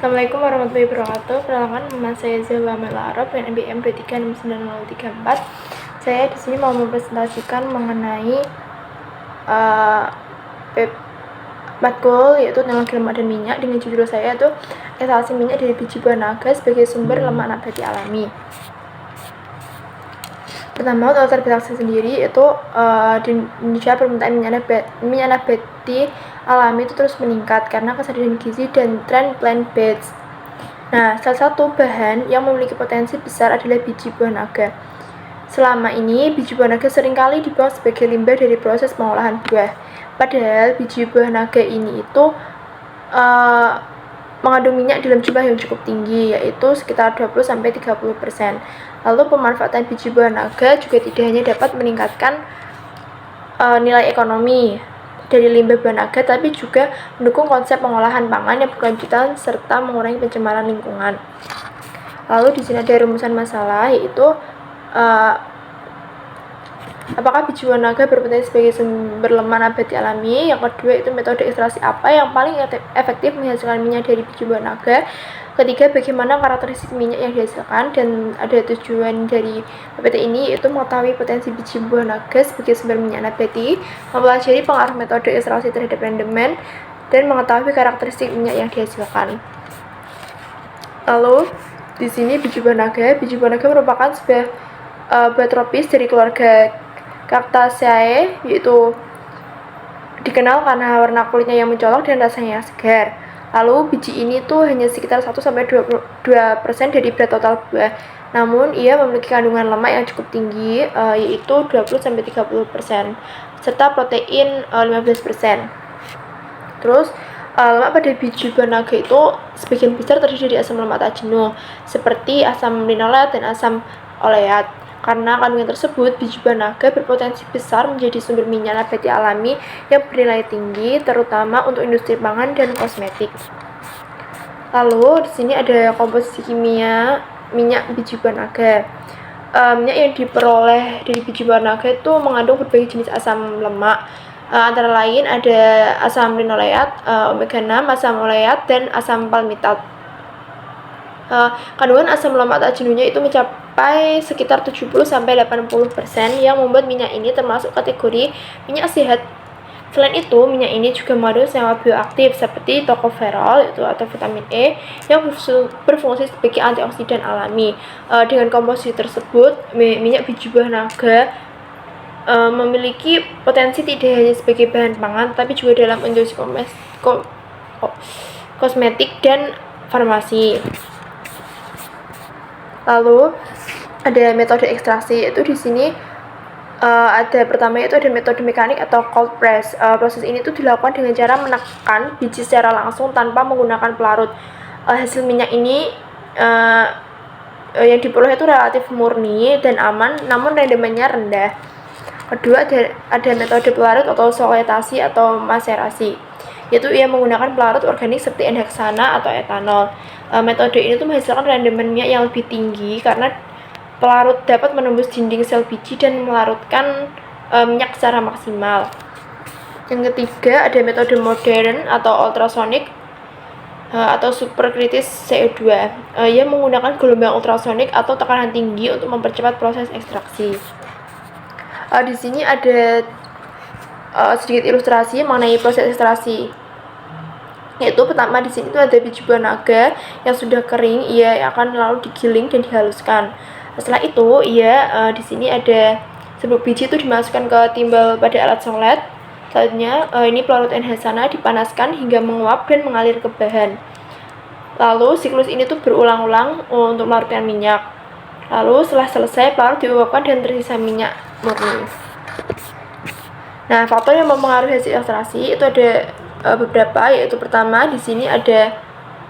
Assalamualaikum warahmatullahi wabarakatuh. Perkenalkan, nama saya Zahwa Melarab, NBM B36964. Saya di sini mau mempresentasikan mengenai matkul yaitu teknologi lemak dan minyak, dengan judul saya itu ekstraksi minyak dari biji buah naga sebagai sumber lemak nabati alami. Pertama, untuk latar belakang saya sendiri itu di Indonesia permintaan minyak nabati alami itu terus meningkat karena kesadaran gizi dan tren plant-based. Nah, salah satu bahan yang memiliki potensi besar adalah biji buah naga. Selama ini, biji buah naga seringkali dibuang sebagai limbah dari proses pengolahan buah. Padahal biji buah naga ini itu mengandung minyak dalam jumlah yang cukup tinggi, yaitu sekitar 20-30%. Lalu pemanfaatan biji buah naga juga tidak hanya dapat meningkatkan nilai ekonomi dari limbah buah naga, tapi juga mendukung konsep pengolahan pangan yang berkelanjutan serta mengurangi pencemaran lingkungan. Lalu di sini ada rumusan masalah, yaitu apakah biji buah naga berpotensi sebagai sumber lemak nabati alami? Yang kedua itu metode ekstraksi apa yang paling efektif menghasilkan minyak dari biji buah naga? Ketiga, bagaimana karakteristik minyak yang dihasilkan? Dan ada tujuan dari PPT ini yaitu mengetahui potensi biji buah naga sebagai sumber minyak nabati, mempelajari pengaruh metode ekstraksi terhadap rendemen, dan mengetahui karakteristik minyak yang dihasilkan. Lalu di sini biji buah naga merupakan sebuah buah tropis dari keluarga Cactaceae, yaitu dikenal karena warna kulitnya yang mencolok dan rasanya yang segar. Lalu biji ini tuh hanya sekitar 1-2% dari berat total buah. Namun ia memiliki kandungan lemak yang cukup tinggi, yaitu 20-30%, serta protein 15%. Terus lemak pada biji buah naga itu sebagian besar terdiri dari asam lemak tak jenuh, seperti asam linolet dan asam oleat. Karena kandungan tersebut, biji buah naga berpotensi besar menjadi sumber minyak nabati alami yang bernilai tinggi, terutama untuk industri pangan dan kosmetik. Lalu di sini ada komposisi kimia minyak biji buah naga. Minyak yang diperoleh dari biji buah naga itu mengandung berbagai jenis asam lemak. Antara lain ada asam linoleat, omega 6, asam oleat, dan asam palmitat. Kandungan asam lemak tak jenuhnya itu mencapai sekitar 70-80%, yang membuat minyak ini termasuk kategori minyak sehat. Selain itu, minyak ini juga mengandung senyawa bioaktif seperti tocopherol atau vitamin E yang berfungsi sebagai antioksidan alami. Dengan komposisi tersebut, minyak biji buah naga memiliki potensi tidak hanya sebagai bahan pangan, tapi juga dalam industri kosmetik dan farmasi. Lalu ada metode ekstraksi, yaitu di sini pertama itu ada metode mekanik atau cold press. Proses ini tuh dilakukan dengan cara menekan biji secara langsung tanpa menggunakan pelarut. Hasil minyak ini yang diperoleh itu relatif murni dan aman, namun rendemennya rendah. Kedua, ada metode pelarut atau solutasi atau maserasi, yaitu ia menggunakan pelarut organik seperti N-heksana atau etanol. Metode ini tuh menghasilkan rendemen minyak yang lebih tinggi karena pelarut dapat menembus dinding sel biji dan melarutkan minyak secara maksimal. Yang ketiga, ada metode modern atau ultrasonik atau superkritis CO2. Ia menggunakan gelombang ultrasonik atau tekanan tinggi untuk mempercepat proses ekstraksi. Di sini ada sedikit ilustrasi mengenai proses ekstraksi. Yaitu pertama di sini itu ada biji buah naga yang sudah kering, ia akan lalu digiling dan dihaluskan. Setelah itu, di sini ada serbuk biji itu dimasukkan ke timbal pada alat solet. Selanjutnya, ini pelarut N-heksana dipanaskan hingga menguap dan mengalir ke bahan. Lalu siklus ini tuh berulang-ulang untuk melarutkan minyak. Lalu setelah selesai, pelarut diuapkan dan tersisa minyak murni. Nah, faktor yang mempengaruhi hasil ekstraksi itu ada beberapa, yaitu pertama di sini ada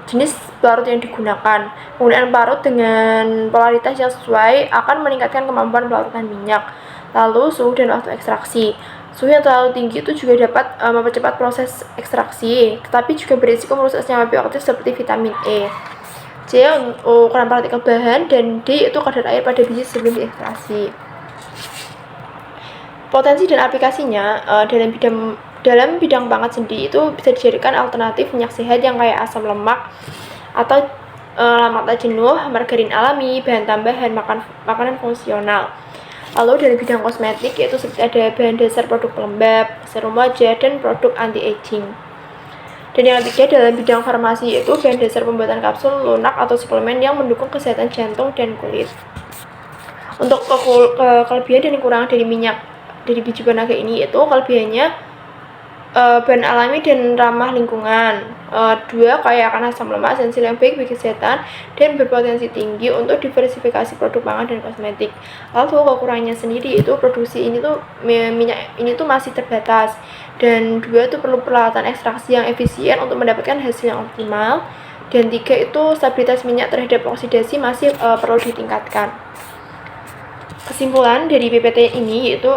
jenis pelarut yang digunakan. Penggunaan pelarut dengan polaritas yang sesuai akan meningkatkan kemampuan pelarutan minyak. Lalu suhu dan waktu ekstraksi. Suhu yang terlalu tinggi itu juga dapat mempercepat proses ekstraksi, tetapi juga berisiko merusak senyawa bioaktif seperti vitamin E. C ukuran partikel bahan, dan D itu kadar air pada biji sebelum diekstraksi. Potensi dan aplikasinya dalam bidang pangan sendiri itu bisa dijadikan alternatif minyak sehat yang kaya asam lemak atau lemak tak jenuh, margarin alami, bahan tambahan, makanan fungsional. Lalu dari bidang kosmetik yaitu seperti ada bahan dasar produk pelembab, serum wajah, dan produk anti-aging. Dan yang ketiga dalam bidang farmasi yaitu bahan dasar pembuatan kapsul, lunak, atau suplemen yang mendukung kesehatan jantung dan kulit. Untuk kelebihan dan kekurangan dari minyak dari biji buah naga ini yaitu kelebihannya bahan alami dan ramah lingkungan. 2. Kaya akan asam lemak esensial yang baik bagi kesehatan dan berpotensi tinggi untuk diversifikasi produk pangan dan kosmetik. Lalu kekurangannya sendiri itu produksi ini tuh minyak ini tuh masih terbatas, dan 2 itu perlu peralatan ekstraksi yang efisien untuk mendapatkan hasil yang optimal, dan 3 itu stabilitas minyak terhadap oksidasi masih perlu ditingkatkan. Kesimpulan dari PPT ini yaitu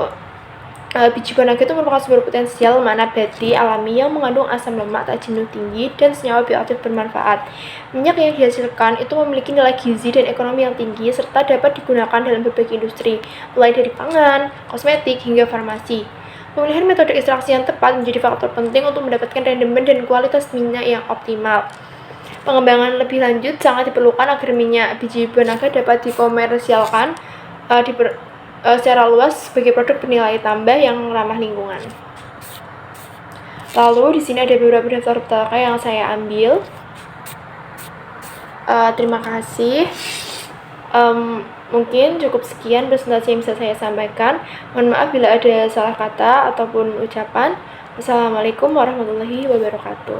biji buah naga itu merupakan sumber potensial nabati alami yang mengandung asam lemak tak jenuh tinggi dan senyawa bioaktif bermanfaat. Minyak yang dihasilkan itu memiliki nilai gizi dan ekonomi yang tinggi serta dapat digunakan dalam berbagai industri, mulai dari pangan, kosmetik, hingga farmasi. Pemilihan metode ekstraksi yang tepat menjadi faktor penting untuk mendapatkan rendemen dan kualitas minyak yang optimal. Pengembangan lebih lanjut sangat diperlukan agar minyak biji buah naga dapat dikomersialkan secara luas sebagai produk bernilai tambah yang ramah lingkungan. Lalu di sini ada beberapa daftar petaka yang saya ambil. Terima kasih. Mungkin cukup sekian presentasi yang bisa saya sampaikan. Mohon maaf bila ada salah kata ataupun ucapan. Wassalamualaikum warahmatullahi wabarakatuh.